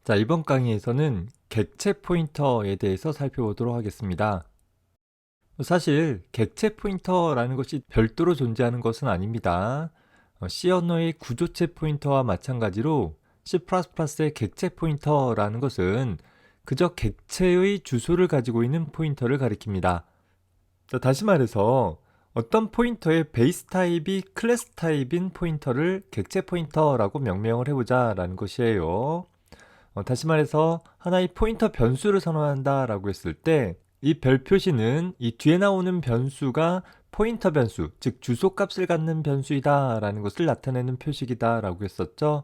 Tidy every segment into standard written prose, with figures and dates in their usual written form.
자, 이번 강의에서는 객체 포인터에 대해서 살펴보도록 하겠습니다. 사실 객체 포인터라는 것이 별도로 존재하는 것은 아닙니다. C 언어의 구조체 포인터와 마찬가지로 C++의 객체 포인터라는 것은 그저 객체의 주소를 가지고 있는 포인터를 가리킵니다. 자, 다시 말해서 어떤 포인터의 베이스 타입이 클래스 타입인 포인터를 객체 포인터라고 명명을 해보자라는 것이에요. 다시 말해서 하나의 포인터 변수를 선언한다 라고 했을 때 이 별 표시는 이 뒤에 나오는 변수가 포인터 변수, 즉 주소값을 갖는 변수이다 라는 것을 나타내는 표식이다 라고 했었죠.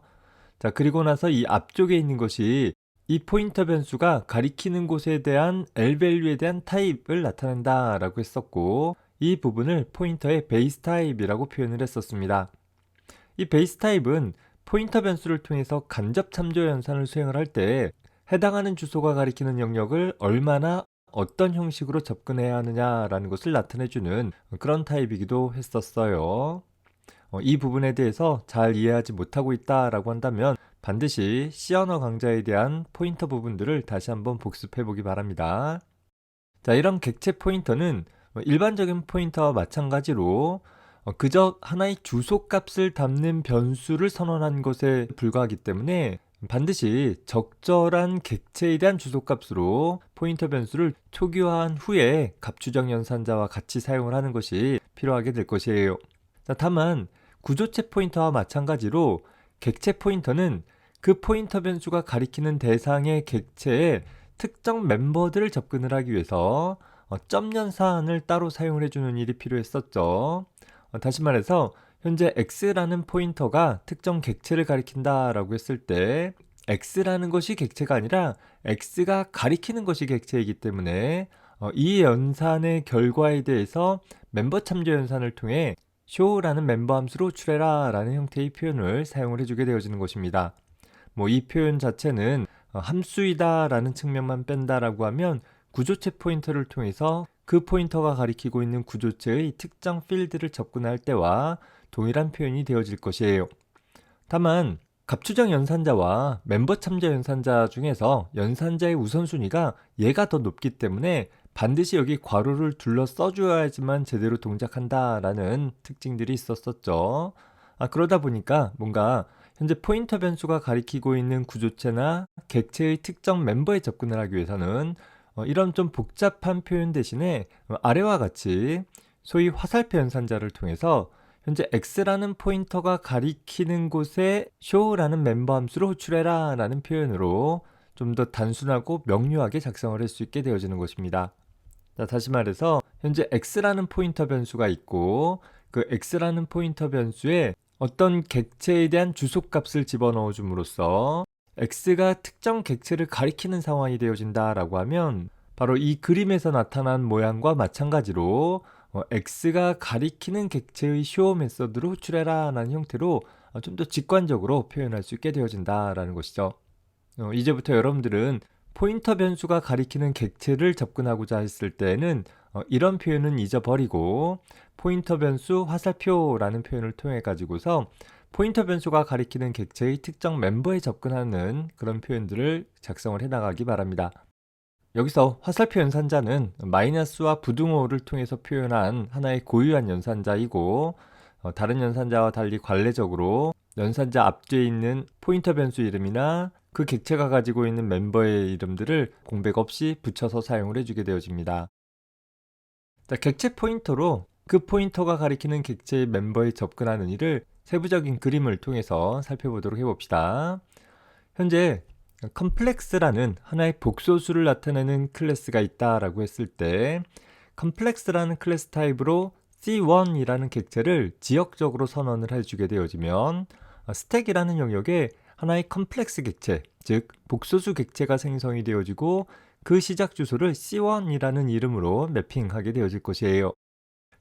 자, 그리고 나서 이 앞쪽에 있는 것이 이 포인터 변수가 가리키는 곳에 대한 L밸류에 대한 타입을 나타낸다 라고 했었고, 이 부분을 포인터의 베이스 타입이라고 표현을 했었습니다. 이 베이스 타입은 포인터 변수를 통해서 간접 참조 연산을 수행을 할 때 해당하는 주소가 가리키는 영역을 얼마나 어떤 형식으로 접근해야 하느냐라는 것을 나타내주는 그런 타입이기도 했었어요. 이 부분에 대해서 잘 이해하지 못하고 있다라고 한다면 반드시 C 언어 강좌에 대한 포인터 부분들을 다시 한번 복습해 보기 바랍니다. 자, 이런 객체 포인터는 일반적인 포인터와 마찬가지로 그저 하나의 주소값을 담는 변수를 선언한 것에 불과하기 때문에 반드시 적절한 객체에 대한 주소값으로 포인터 변수를 초기화한 후에 값추적 연산자와 같이 사용을 하는 것이 필요하게 될 것이에요. 자, 다만 구조체 포인터와 마찬가지로 객체 포인터는 그 포인터 변수가 가리키는 대상의 객체에 특정 멤버들을 접근을 하기 위해서 점 연산을 따로 사용을 해주는 일이 필요했었죠. 다시 말해서 현재 x라는 포인터가 특정 객체를 가리킨다 라고 했을 때 x라는 것이 객체가 아니라 x가 가리키는 것이 객체이기 때문에 이 연산의 결과에 대해서 멤버 참조 연산을 통해 show라는 멤버 함수로 출해라 라는 형태의 표현을 사용을 해주게 되어지는 것입니다. 이 표현 자체는 함수이다 라는 측면만 뺀다라고 하면 구조체 포인터를 통해서 그 포인터가 가리키고 있는 구조체의 특정 필드를 접근할 때와 동일한 표현이 되어질 것이에요. 다만 값추적 연산자와 멤버 참조 연산자 중에서 연산자의 우선순위가 얘가 더 높기 때문에 반드시 여기 괄호를 둘러 써줘야지만 제대로 동작한다라는 특징들이 있었었죠. 그러다 보니까 뭔가 현재 포인터 변수가 가리키고 있는 구조체나 객체의 특정 멤버에 접근을 하기 위해서는 이런 좀 복잡한 표현 대신에 아래와 같이 소위 화살표 연산자를 통해서 현재 x라는 포인터가 가리키는 곳에 show라는 멤버 함수로 호출해라 라는 표현으로 좀 더 단순하고 명료하게 작성을 할 수 있게 되어지는 것입니다. 자, 다시 말해서 현재 x라는 포인터 변수가 있고 그 x라는 포인터 변수에 어떤 객체에 대한 주소값을 집어넣어 줌으로써 x가 특정 객체를 가리키는 상황이 되어진다 라고 하면 바로 이 그림에서 나타난 모양과 마찬가지로 x가 가리키는 객체의 show 메서드로 호출해라 라는 형태로 좀 더 직관적으로 표현할 수 있게 되어진다 라는 것이죠. 이제부터 여러분들은 포인터 변수가 가리키는 객체를 접근하고자 했을 때는 이런 표현은 잊어버리고 포인터 변수 화살표라는 표현을 통해 가지고서 포인터 변수가 가리키는 객체의 특정 멤버에 접근하는 그런 표현들을 작성을 해 나가기 바랍니다. 여기서 화살표 연산자는 마이너스와 부등호를 통해서 표현한 하나의 고유한 연산자이고 다른 연산자와 달리 관례적으로 연산자 앞뒤에 있는 포인터 변수 이름이나 그 객체가 가지고 있는 멤버의 이름들을 공백 없이 붙여서 사용을 해주게 되어집니다. 자, 객체 포인터로 그 포인터가 가리키는 객체의 멤버에 접근하는 일을 세부적인 그림을 통해서 살펴보도록 해봅시다. 현재 컴플렉스라는 하나의 복소수를 나타내는 클래스가 있다라고 했을 때 컴플렉스라는 클래스 타입으로 C1이라는 객체를 지역적으로 선언을 해주게 되어지면 스택이라는 영역에 하나의 컴플렉스 객체, 즉 복소수 객체가 생성이 되어지고 그 시작 주소를 C1이라는 이름으로 매핑하게 되어질 것이에요.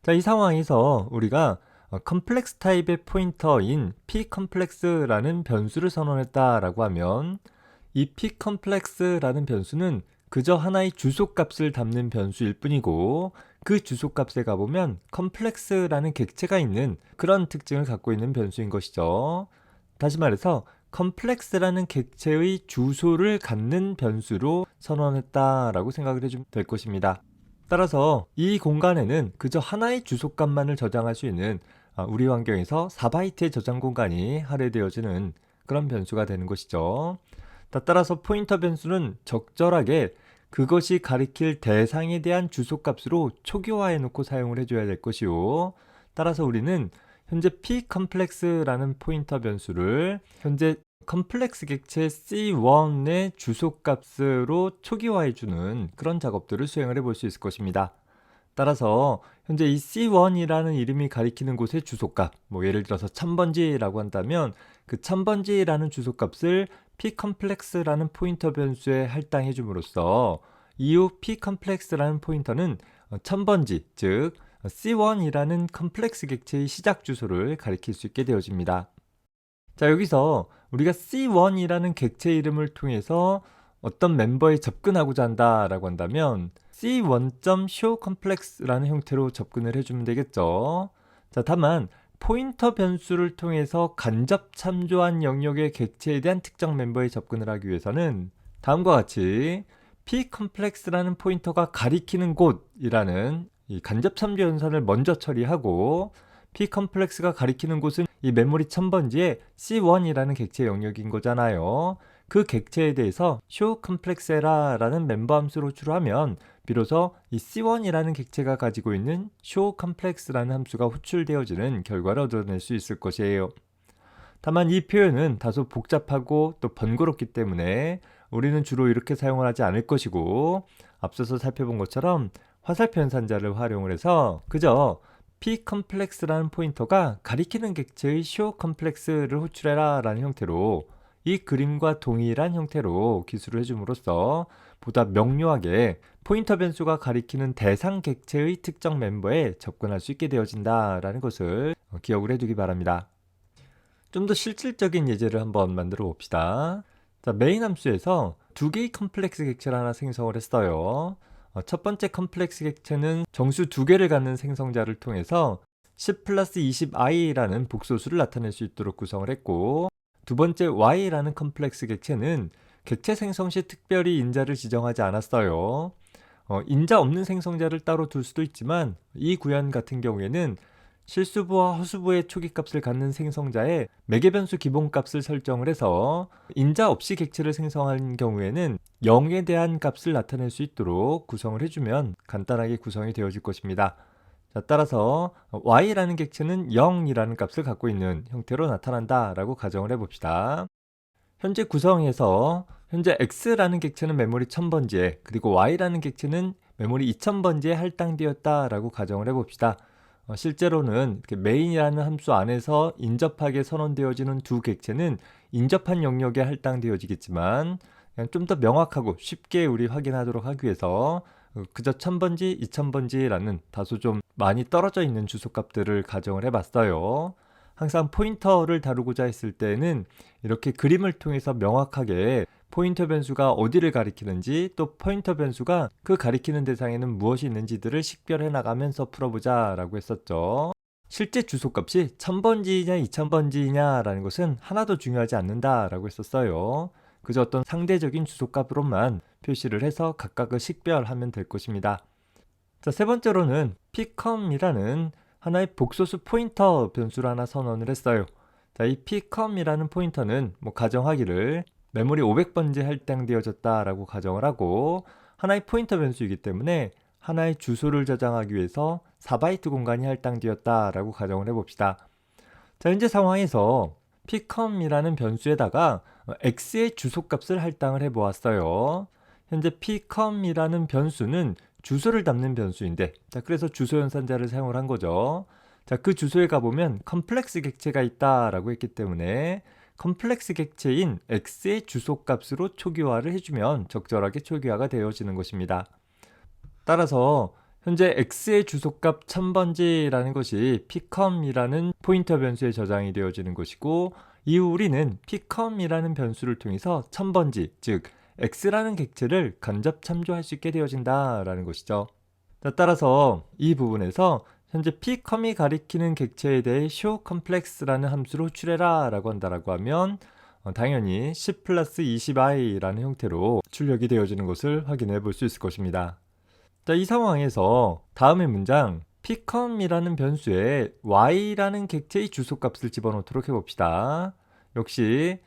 자, 이 상황에서 우리가 컴플렉스 타입의 포인터인 p컴플렉스라는 변수를 선언했다라고 하면 이 p컴플렉스라는 변수는 그저 하나의 주소값을 담는 변수일 뿐이고 그 주소값에 가보면 컴플렉스라는 객체가 있는 그런 특징을 갖고 있는 변수인 것이죠. 다시 말해서 complex라는 객체의 주소를 갖는 변수로 선언했다라고 생각을 해주면 될 것입니다. 따라서 이 공간에는 그저 하나의 주소값만을 저장할 수 있는 우리 환경에서 4바이트의 저장 공간이 할애되어지는 그런 변수가 되는 것이죠. 따라서 포인터 변수는 적절하게 그것이 가리킬 대상에 대한 주소값으로 초기화해 놓고 사용을 해줘야 될 것이요. 따라서 우리는 현재 pComplex라는 포인터 변수를 현재 컴플렉스 객체 C1의 주소값으로 초기화해주는 그런 작업들을 수행을 해볼 수 있을 것입니다. 따라서 현재 이 C1이라는 이름이 가리키는 곳의 주소값, 예를 들어서 1000번지라고 한다면 그 1000번지라는 주소값을 pComplex라는 포인터 변수에 할당해 줌으로써 이후 pComplex라는 포인터는 1000번지, 즉 C1이라는 컴플렉스 객체의 시작 주소를 가리킬 수 있게 되어집니다. 자, 여기서 우리가 C1이라는 객체 이름을 통해서 어떤 멤버에 접근하고자 한다라고 한다면 C1.showComplex라는 형태로 접근을 해주면 되겠죠. 자, 다만 포인터 변수를 통해서 간접 참조한 영역의 객체에 대한 특정 멤버에 접근을 하기 위해서는 다음과 같이 pComplex라는 포인터가 가리키는 곳이라는 이 간접 참조 연산을 먼저 처리하고 pComplex가 가리키는 곳은 이 메모리 1000번지의 C1이라는 객체 영역인 거잖아요. 그 객체에 대해서 showComplex라는 멤버 함수로 호출하면 비로소 이 C1이라는 객체가 가지고 있는 showComplex라는 함수가 호출되어지는 결과를 얻어낼 수 있을 것이에요. 다만 이 표현은 다소 복잡하고 또 번거롭기 때문에 우리는 주로 이렇게 사용을 하지 않을 것이고, 앞서서 살펴본 것처럼 화살표 연산자를 활용을 해서 그저 pComplex라는 포인터가 가리키는 객체의 showComplex를 호출해라 라는 형태로 이 그림과 동일한 형태로 기술을 해줌으로써 보다 명료하게 포인터 변수가 가리키는 대상 객체의 특정 멤버에 접근할 수 있게 되어진다라는 것을 기억을 해두기 바랍니다. 좀 더 실질적인 예제를 한번 만들어 봅시다. 자, 메인 함수에서 두 개의 컴플렉스 객체를 하나 생성을 했어요. 첫 번째 컴플렉스 객체는 정수 두 개를 갖는 생성자를 통해서 10 플러스 20i라는 복소수를 나타낼 수 있도록 구성을 했고, 두 번째 y라는 컴플렉스 객체는 객체 생성 시 특별히 인자를 지정하지 않았어요. 인자 없는 생성자를 따로 둘 수도 있지만 이 구현 같은 경우에는 실수부와 허수부의 초기값을 갖는 생성자의 매개변수 기본값을 설정을 해서 인자 없이 객체를 생성한 경우에는 0에 대한 값을 나타낼 수 있도록 구성을 해주면 간단하게 구성이 되어질 것입니다. 자, 따라서 y라는 객체는 0이라는 값을 갖고 있는 형태로 나타난다 라고 가정을 해봅시다. 현재 구성에서 현재 x라는 객체는 메모리 1000번지에 그리고 y라는 객체는 메모리 2000번지에 할당되었다 라고 가정을 해봅시다. 실제로는 메인이라는 함수 안에서 인접하게 선언되어지는 두 객체는 인접한 영역에 할당되어지겠지만 좀 더 명확하고 쉽게 우리 확인하도록 하기 위해서 그저 1000번지, 2000번지라는 다소 좀 많이 떨어져 있는 주소값들을 가정을 해봤어요. 항상 포인터를 다루고자 했을 때는 이렇게 그림을 통해서 명확하게 포인터 변수가 어디를 가리키는지, 또 포인터 변수가 그 가리키는 대상에는 무엇이 있는지들을 식별해 나가면서 풀어보자 라고 했었죠. 실제 주소값이 1000번지냐 2000번지냐 라는 것은 하나도 중요하지 않는다 라고 했었어요. 그저 어떤 상대적인 주소값으로만 표시를 해서 각각을 식별하면 될 것입니다. 자, 세 번째로는 pcom이라는 하나의 복소수 포인터 변수를 하나 선언을 했어요. 자, 이 pcom이라는 포인터는 가정하기를 메모리 500번지 할당되어졌다 라고 가정을 하고, 하나의 포인터 변수이기 때문에 하나의 주소를 저장하기 위해서 4바이트 공간이 할당되었다 라고 가정을 해봅시다. 자, 현재 상황에서 pcom이라는 변수에다가 x의 주소값을 할당을 해보았어요. 현재 pcom이라는 변수는 주소를 담는 변수인데, 자, 그래서 주소 연산자를 사용을 한 거죠. 자, 그 주소에 가보면 컴플렉스 객체가 있다라고 했기 때문에 컴플렉스 객체인 x의 주소값으로 초기화를 해주면 적절하게 초기화가 되어지는 것입니다. 따라서 현재 x의 주소값 1000번지라는 것이 pcom이라는 포인터 변수에 저장이 되어지는 것이고, 이후 우리는 pcom이라는 변수를 통해서 1000번지, 즉 x라는 객체를 간접 참조할 수 있게 되어진다라는 것이죠. 자, 따라서 이 부분에서 현재 pcom이 가리키는 객체에 대해 showComplex라는 함수를 호출해라 라고 한다라고 하면 당연히 10 플러스 20i라는 형태로 출력이 되어지는 것을 확인해 볼 수 있을 것입니다. 자, 이 상황에서 다음의 문장 pcom이라는 변수에 y라는 객체의 주소값을 집어넣도록 해봅시다. 역시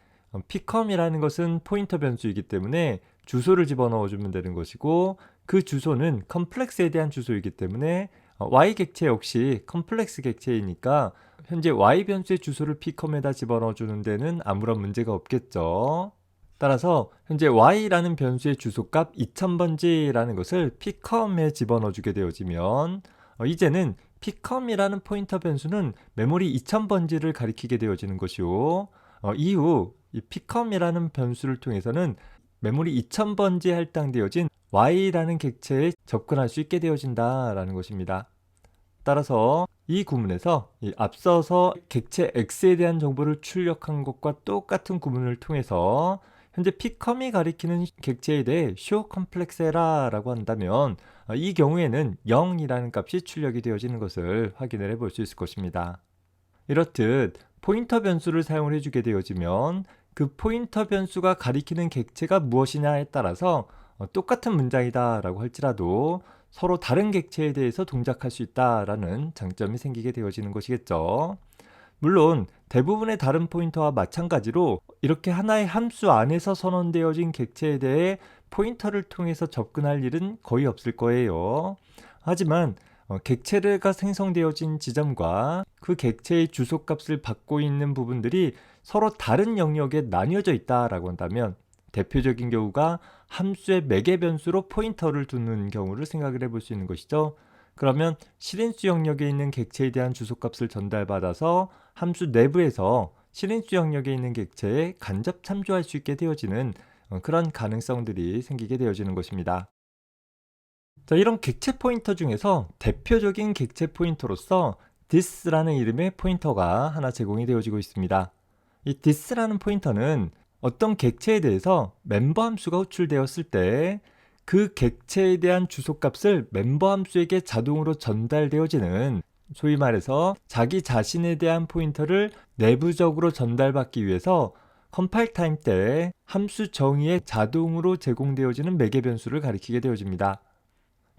pcom이라는 것은 포인터 변수이기 때문에 주소를 집어넣어주면 되는 것이고, 그 주소는 컴플렉스에 대한 주소이기 때문에 y 객체 역시 컴플렉스 객체이니까 현재 y 변수의 주소를 pcom에다 집어넣어주는 데는 아무런 문제가 없겠죠. 따라서 현재 y라는 변수의 주소값 2000번지라는 것을 pcom에 집어넣어주게 되어지면 이제는 pcom이라는 포인터 변수는 메모리 2000번지를 가리키게 되어지는 것이요. 이후 이 pcom이라는 변수를 통해서는 메모리 2000번지에 할당되어진 y라는 객체에 접근할 수 있게 되어진다라는 것입니다. 따라서 이 구문에서 앞서서 객체 x에 대한 정보를 출력한 것과 똑같은 구문을 통해서 현재 pcom이 가리키는 객체에 대해 show complex 해라라고 한다면 이 경우에는 0이라는 값이 출력이 되어지는 것을 확인을 해볼 수 있을 것입니다. 이렇듯 포인터 변수를 사용을 해주게 되어지면 그 포인터 변수가 가리키는 객체가 무엇이냐에 따라서 똑같은 문장이다 라고 할지라도 서로 다른 객체에 대해서 동작할 수 있다라는 장점이 생기게 되어지는 것이겠죠. 물론 대부분의 다른 포인터와 마찬가지로 이렇게 하나의 함수 안에서 선언되어진 객체에 대해 포인터를 통해서 접근할 일은 거의 없을 거예요. 하지만 객체가 생성되어진 지점과 그 객체의 주소값을 받고 있는 부분들이 서로 다른 영역에 나뉘어져 있다라고 한다면 대표적인 경우가 함수의 매개 변수로 포인터를 두는 경우를 생각을 해볼 수 있는 것이죠. 그러면 실인수 영역에 있는 객체에 대한 주소값을 전달받아서 함수 내부에서 실인수 영역에 있는 객체에 간접 참조할 수 있게 되어지는 그런 가능성들이 생기게 되어지는 것입니다. 자, 이런 객체 포인터 중에서 대표적인 객체 포인터로서 this라는 이름의 포인터가 하나 제공이 되어지고 있습니다. 이 this라는 포인터는 어떤 객체에 대해서 멤버 함수가 호출되었을 때 그 객체에 대한 주소값을 멤버 함수에게 자동으로 전달되어지는, 소위 말해서 자기 자신에 대한 포인터를 내부적으로 전달받기 위해서 컴파일 타임 때 함수 정의에 자동으로 제공되어지는 매개 변수를 가리키게 되어집니다.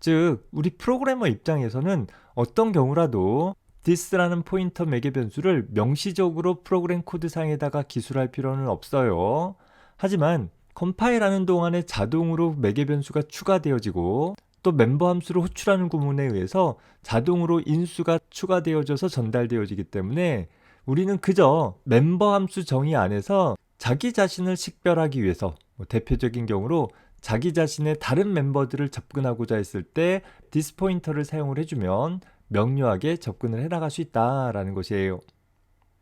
즉, 우리 프로그래머 입장에서는 어떤 경우라도 this라는 포인터 매개 변수를 명시적으로 프로그램 코드상에다가 기술할 필요는 없어요. 하지만 컴파일하는 동안에 자동으로 매개 변수가 추가되어지고 또 멤버 함수를 호출하는 구문에 의해서 자동으로 인수가 추가되어져서 전달되어지기 때문에 우리는 그저 멤버 함수 정의 안에서 자기 자신을 식별하기 위해서 대표적인 경우로 자기 자신의 다른 멤버들을 접근하고자 했을 때 this 포인터를 사용을 해주면 명료하게 접근을 해나갈 수 있다라는 것이에요.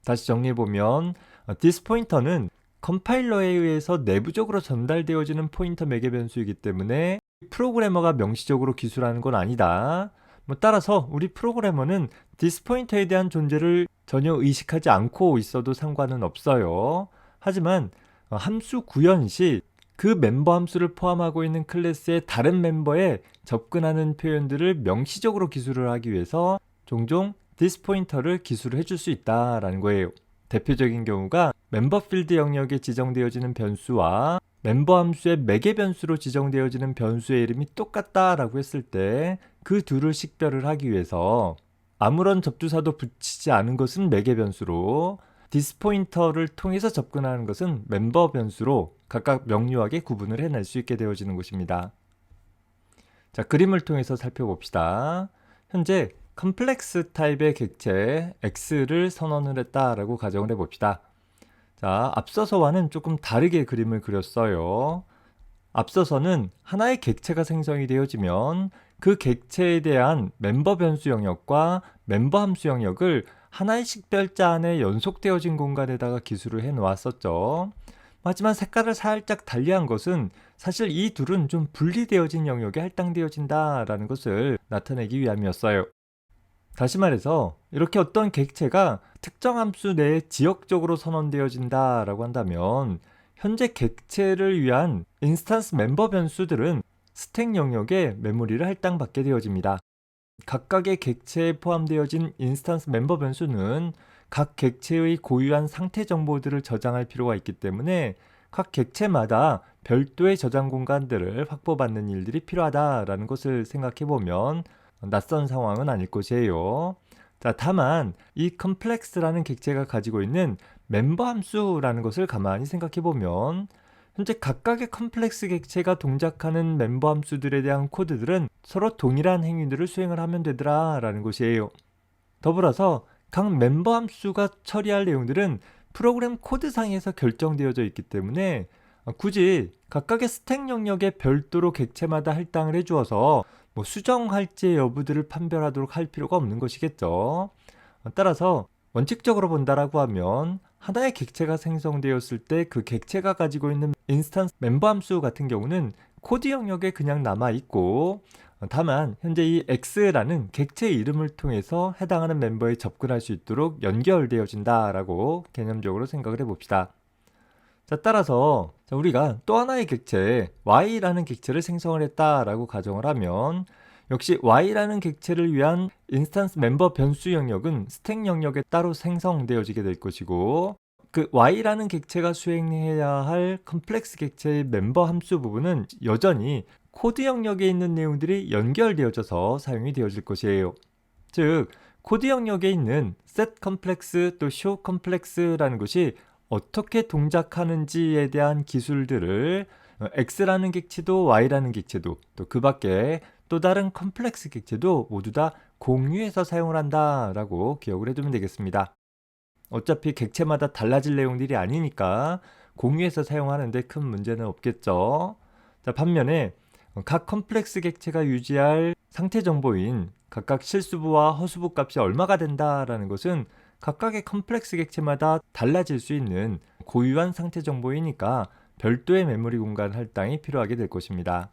다시 정리해보면 this 포인터는 컴파일러에 의해서 내부적으로 전달되어지는 포인터 매개 변수이기 때문에 프로그래머가 명시적으로 기술하는 건 아니다. 따라서 우리 프로그래머는 this 포인터에 대한 존재를 전혀 의식하지 않고 있어도 상관은 없어요. 하지만 함수 구현 시 그 멤버 함수를 포함하고 있는 클래스의 다른 멤버에 접근하는 표현들을 명시적으로 기술을 하기 위해서 종종 this 포인터를 기술을 해줄 수 있다라는 거예요. 대표적인 경우가 멤버 필드 영역에 지정되어지는 변수와 멤버 함수의 매개 변수로 지정되어지는 변수의 이름이 똑같다라고 했을 때 그 둘을 식별을 하기 위해서 아무런 접두사도 붙이지 않은 것은 매개 변수로 this 포인터를 통해서 접근하는 것은 멤버 변수로 각각 명료하게 구분을 해낼 수 있게 되어지는 것입니다. 자, 그림을 통해서 살펴봅시다. 현재 컴플렉스 타입의 객체 X를 선언을 했다라고 가정을 해봅시다. 자, 앞서서와는 조금 다르게 그림을 그렸어요. 앞서서는 하나의 객체가 생성이 되어지면 그 객체에 대한 멤버 변수 영역과 멤버 함수 영역을 하나의 식별자 안에 연속되어진 공간에다가 기술을 해 놓았었죠. 하지만 색깔을 살짝 달리한 것은 사실 이 둘은 좀 분리되어진 영역에 할당되어진다라는 것을 나타내기 위함이었어요. 다시 말해서 이렇게 어떤 객체가 특정 함수 내에 지역적으로 선언되어진다라고 한다면 현재 객체를 위한 인스턴스 멤버 변수들은 스택 영역에 메모리를 할당받게 되어집니다. 각각의 객체에 포함되어진 인스턴스 멤버 변수는 각 객체의 고유한 상태 정보들을 저장할 필요가 있기 때문에 각 객체마다 별도의 저장 공간들을 확보받는 일들이 필요하다라는 것을 생각해 보면 낯선 상황은 아닐 것이에요. 자, 다만 이 컴플렉스라는 객체가 가지고 있는 멤버 함수라는 것을 가만히 생각해 보면 현재 각각의 컴플렉스 객체가 동작하는 멤버 함수들에 대한 코드들은 서로 동일한 행위들을 수행을 하면 되더라라는 것이에요. 더불어서 각 멤버 함수가 처리할 내용들은 프로그램 코드상에서 결정되어져 있기 때문에 굳이 각각의 스택 영역에 별도로 객체마다 할당을 해주어서 수정할지 여부들을 판별하도록 할 필요가 없는 것이겠죠. 따라서 원칙적으로 본다라고 하면 하나의 객체가 생성되었을 때 그 객체가 가지고 있는 인스턴스 멤버 함수 같은 경우는 코드 영역에 그냥 남아있고, 다만 현재 이 X라는 객체 이름을 통해서 해당하는 멤버에 접근할 수 있도록 연결되어진다라고 개념적으로 생각을 해봅시다. 자, 따라서 우리가 또 하나의 객체 Y라는 객체를 생성을 했다라고 가정을 하면 역시 Y라는 객체를 위한 인스턴스 멤버 변수 영역은 스택 영역에 따로 생성되어지게 될 것이고, 그 Y라는 객체가 수행해야 할 컴플렉스 객체의 멤버 함수 부분은 여전히 코드 영역에 있는 내용들이 연결되어져서 사용이 되어질 것이에요. 즉, 코드 영역에 있는 set 컴플렉스 또 show 컴플렉스라는 것이 어떻게 동작하는지에 대한 기술들을 X라는 객체도 Y라는 객체도 또 그 밖에 또 다른 컴플렉스 객체도 모두 다 공유해서 사용을 한다라고 기억을 해두면 되겠습니다. 어차피 객체마다 달라질 내용들이 아니니까 공유해서 사용하는데 큰 문제는 없겠죠. 자, 반면에 각 컴플렉스 객체가 유지할 상태 정보인 각각 실수부와 허수부 값이 얼마가 된다라는 것은 각각의 컴플렉스 객체마다 달라질 수 있는 고유한 상태 정보이니까 별도의 메모리 공간 할당이 필요하게 될 것입니다.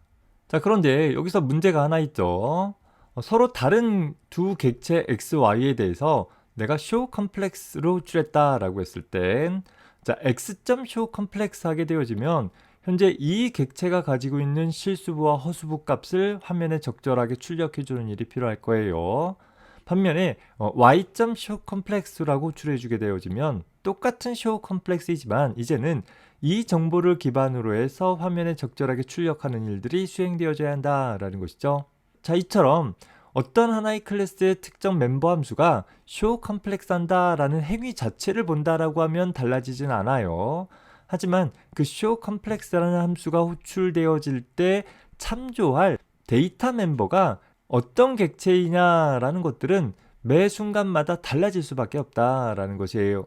자, 그런데 여기서 문제가 하나 있죠. 서로 다른 두 객체 X, Y에 대해서 내가 show 컴플렉스로 호출했다라고 했을 땐 x.show 컴플렉스 하게 되어지면 현재 이 객체가 가지고 있는 실수부와 허수부 값을 화면에 적절하게 출력해 주는 일이 필요할 거예요. 반면에 y.show 컴플렉스라고 호출해 주게 되어지면 똑같은 show 컴플렉스이지만 이제는 이 정보를 기반으로 해서 화면에 적절하게 출력하는 일들이 수행되어져야 한다라는 것이죠. 자, 이처럼 어떤 하나의 클래스의 특정 멤버 함수가 show 컴플렉스 한다라는 행위 자체를 본다라고 하면 달라지진 않아요. 하지만 그 show 컴플렉스라는 함수가 호출되어질 때 참조할 데이터 멤버가 어떤 객체이냐라는 것들은 매 순간마다 달라질 수밖에 없다라는 것이에요.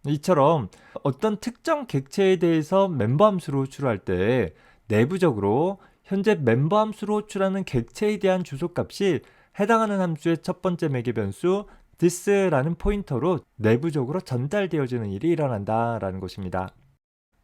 이처럼 어떤 특정 객체에 대해서 멤버 함수를 호출할 때 내부적으로 현재 멤버 함수로 호출하는 객체에 대한 주소값이 해당하는 함수의 첫 번째 매개 변수 this라는 포인터로 내부적으로 전달되어지는 일이 일어난다라는 것입니다.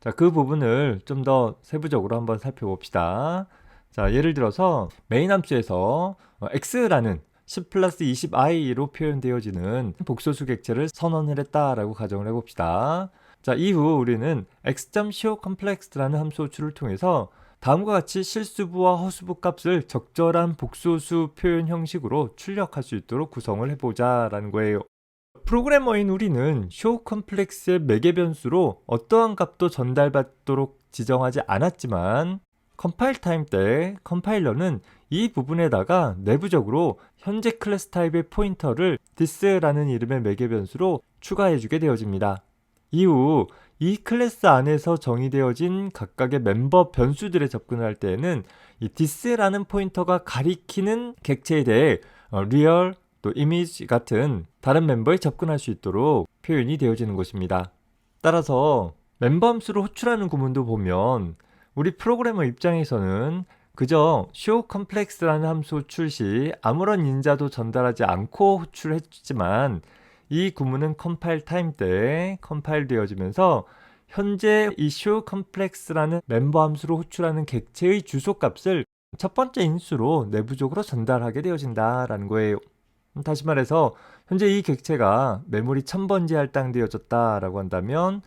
자, 그 부분을 좀 더 세부적으로 한번 살펴봅시다. 자, 예를 들어서 메인 함수에서 x라는 10 플러스 20i로 표현되어지는 복소수 객체를 선언을 했다라고 가정을 해봅시다. 자, 이후 우리는 x.showComplex라는 함수 호출을 통해서 다음과 같이 실수부와 허수부 값을 적절한 복소수 표현 형식으로 출력할 수 있도록 구성을 해보자 라는 거예요. 프로그래머인 우리는 showComplex의 매개 변수로 어떠한 값도 전달받도록 지정하지 않았지만 컴파일 타임 때 컴파일러는 이 부분에다가 내부적으로 현재 클래스 타입의 포인터를 this라는 이름의 매개 변수로 추가해주게 되어집니다. 이후 이 클래스 안에서 정의되어진 각각의 멤버 변수들에 접근을 할 때에는 이 this라는 포인터가 가리키는 객체에 대해 real 또 image 같은 다른 멤버에 접근할 수 있도록 표현이 되어지는 것입니다. 따라서 멤버 함수를 호출하는 구문도 보면 우리 프로그래머 입장에서는 그저 showComplex라는 함수 호출 시 아무런 인자도 전달하지 않고 호출했지만 이 구문은 컴파일 타임 때 컴파일 되어지면서 현재 이 showComplex라는 멤버 함수로 호출하는 객체의 주소값을 첫 번째 인수로 내부적으로 전달하게 되어진다라는 거예요. 다시 말해서 현재 이 객체가 메모리 1000번째 할당되어졌다라고 한다면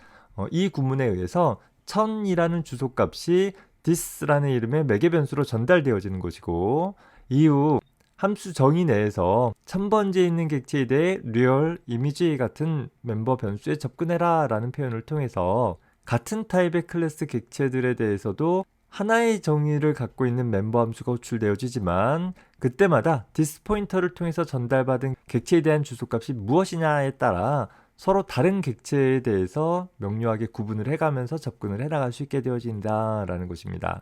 이 구문에 의해서 1000이라는 주소값이 this라는 이름의 매개 변수로 전달되어지는 것이고 이후 함수 정의 내에서 1000번지에 있는 객체에 대해 real, image 같은 멤버 변수에 접근해라 라는 표현을 통해서 같은 타입의 클래스 객체들에 대해서도 하나의 정의를 갖고 있는 멤버 함수가 호출되어지지만 그때마다 this 포인터를 통해서 전달받은 객체에 대한 주소값이 무엇이냐에 따라 서로 다른 객체에 대해서 명료하게 구분을 해가면서 접근을 해나갈 수 있게 되어진다라는 것입니다.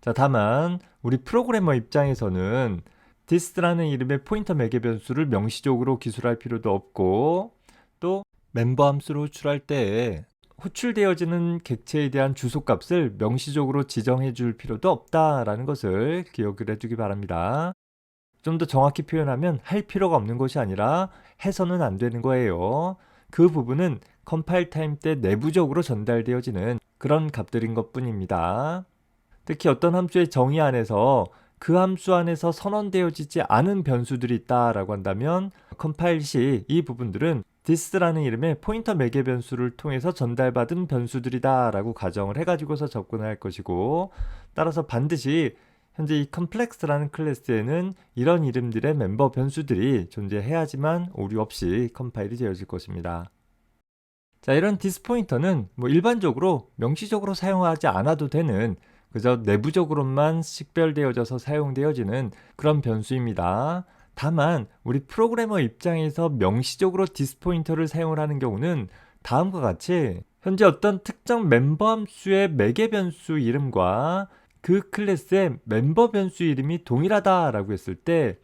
자, 다만 우리 프로그래머 입장에서는 this라는 이름의 포인터 매개 변수를 명시적으로 기술할 필요도 없고 또 멤버 함수로 호출할 때에 호출되어지는 객체에 대한 주소값을 명시적으로 지정해 줄 필요도 없다라는 것을 기억을 해두기 바랍니다. 좀 더 정확히 표현하면 할 필요가 없는 것이 아니라 해서는 안 되는 거예요. 그 부분은 컴파일 타임 때 내부적으로 전달되어지는 그런 값들인 것 뿐입니다. 특히 어떤 함수의 정의 안에서 그 함수 안에서 선언되어지지 않은 변수들이 있다라고 한다면 컴파일 시 이 부분들은 this라는 이름의 포인터 매개 변수를 통해서 전달받은 변수들이다 라고 가정을 해가지고서 접근할 것이고 따라서 반드시 현재 이 complex라는 클래스에는 이런 이름들의 멤버 변수들이 존재해야지만 오류 없이 컴파일이 되어질 것입니다. 자, 이런 this 포인터는 일반적으로 명시적으로 사용하지 않아도 되는 그저 내부적으로만 식별되어져서 사용되어지는 그런 변수입니다. 다만 우리 프로그래머 입장에서 명시적으로 this 포인터를 사용을 하는 경우는 다음과 같이 현재 어떤 특정 멤버 함수의 매개 변수 이름과 그 클래스의 멤버 변수 이름이 동일하다라고 했을 때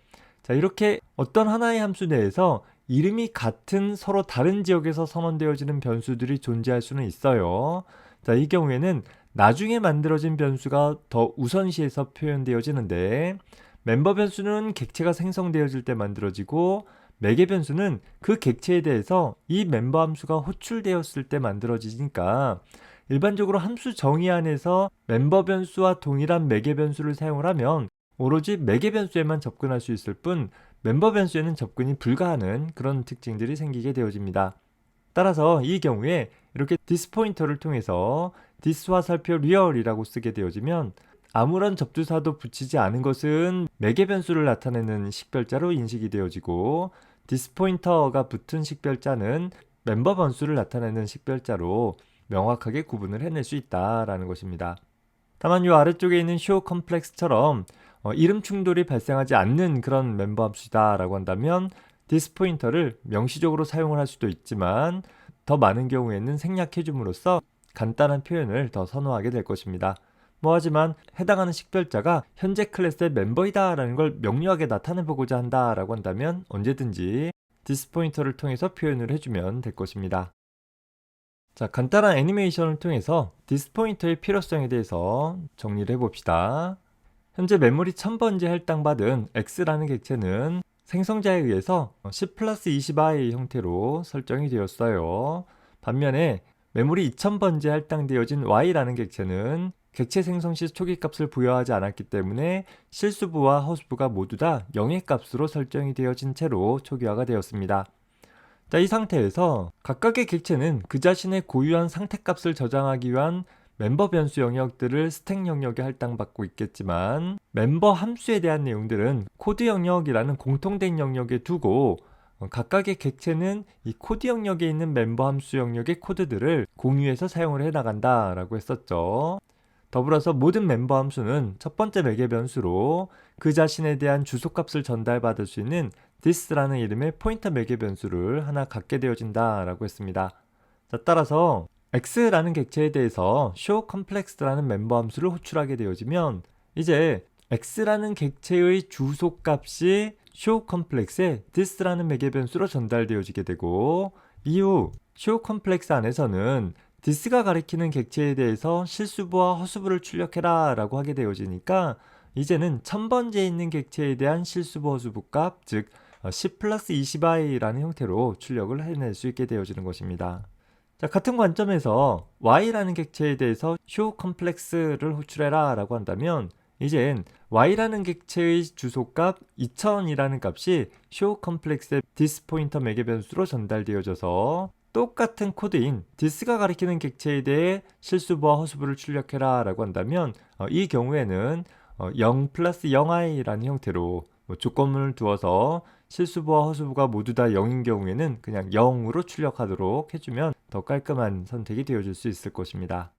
자, 이렇게 어떤 하나의 함수 내에서 이름이 같은 서로 다른 지역에서 선언되어지는 변수들이 존재할 수는 있어요. 자, 이 경우에는 나중에 만들어진 변수가 더 우선시해서 표현되어지는데 멤버 변수는 객체가 생성되어질 때 만들어지고 매개 변수는 그 객체에 대해서 이 멤버 함수가 호출되었을 때 만들어지니까 일반적으로 함수 정의 안에서 멤버 변수와 동일한 매개 변수를 사용을 하면 오로지 매개 변수에만 접근할 수 있을 뿐 멤버 변수에는 접근이 불가하는 그런 특징들이 생기게 되어집니다. 따라서 이 경우에 이렇게 this 포인터를 통해서 this 화살표 real이라고 쓰게 되어지면 아무런 접두사도 붙이지 않은 것은 매개 변수를 나타내는 식별자로 인식이 되어지고 this 포인터가 붙은 식별자는 멤버 변수를 나타내는 식별자로 명확하게 구분을 해낼 수 있다라는 것입니다. 다만 이 아래쪽에 있는 show complex처럼 이름 충돌이 발생하지 않는 그런 멤버 함수다 라고 한다면 this 포인터를 명시적으로 사용을 할 수도 있지만 더 많은 경우에는 생략해 줌으로써 간단한 표현을 더 선호하게 될 것입니다. 하지만 해당하는 식별자가 현재 클래스의 멤버이다 라는 걸 명료하게 나타내 보고자 한다 라고 한다면 언제든지 this 포인터를 통해서 표현을 해주면 될 것입니다. 자, 간단한 애니메이션을 통해서 this 포인터의 필요성에 대해서 정리를 해봅시다. 현재 메모리 1000번째 할당받은 x라는 객체는 생성자에 의해서 10+20i 형태로 설정이 되었어요. 반면에 메모리 2000번째 할당되어진 y라는 객체는 객체 생성 시 초기값을 부여하지 않았기 때문에 실수부와 허수부가 모두 다 0의 값으로 설정이 되어진 채로 초기화가 되었습니다. 자, 이 상태에서 각각의 객체는 그 자신의 고유한 상태값을 저장하기 위한 멤버 변수 영역들을 스택 영역에 할당받고 있겠지만 멤버 함수에 대한 내용들은 코드 영역이라는 공통된 영역에 두고 각각의 객체는 이 코드 영역에 있는 멤버 함수 영역의 코드들을 공유해서 사용을 해나간다 라고 했었죠. 더불어서 모든 멤버 함수는 첫 번째 매개 변수로 그 자신에 대한 주소값을 전달받을 수 있는 this라는 이름의 포인터 매개 변수를 하나 갖게 되어진다 라고 했습니다. 자, 따라서 x라는 객체에 대해서 show complex라는 멤버 함수를 호출하게 되어지면 이제 x라는 객체의 주소값이 show complex에 this라는 매개 변수로 전달되어지게 되고 이후 show complex 안에서는 this가 가리키는 객체에 대해서 실수부와 허수부를 출력해라 라고 하게 되어지니까 이제는 1000번째에 있는 객체에 대한 실수부 허수부 값, 즉 10+20i라는 형태로 출력을 해낼 수 있게 되어지는 것입니다. 자, 같은 관점에서 y라는 객체에 대해서 show complex를 호출해라 라고 한다면 이젠 y라는 객체의 주소값 2000이라는 값이 show complex의 this 포인터 매개 변수로 전달되어져서 똑같은 코드인 this가 가리키는 객체에 대해 실수부와 허수부를 출력해라 라고 한다면 이 경우에는 0+0i 라는 형태로 조건문을 두어서 실수부와 허수부가 모두 다 0인 경우에는 그냥 0으로 출력하도록 해주면 더 깔끔한 선택이 되어줄 수 있을 것입니다.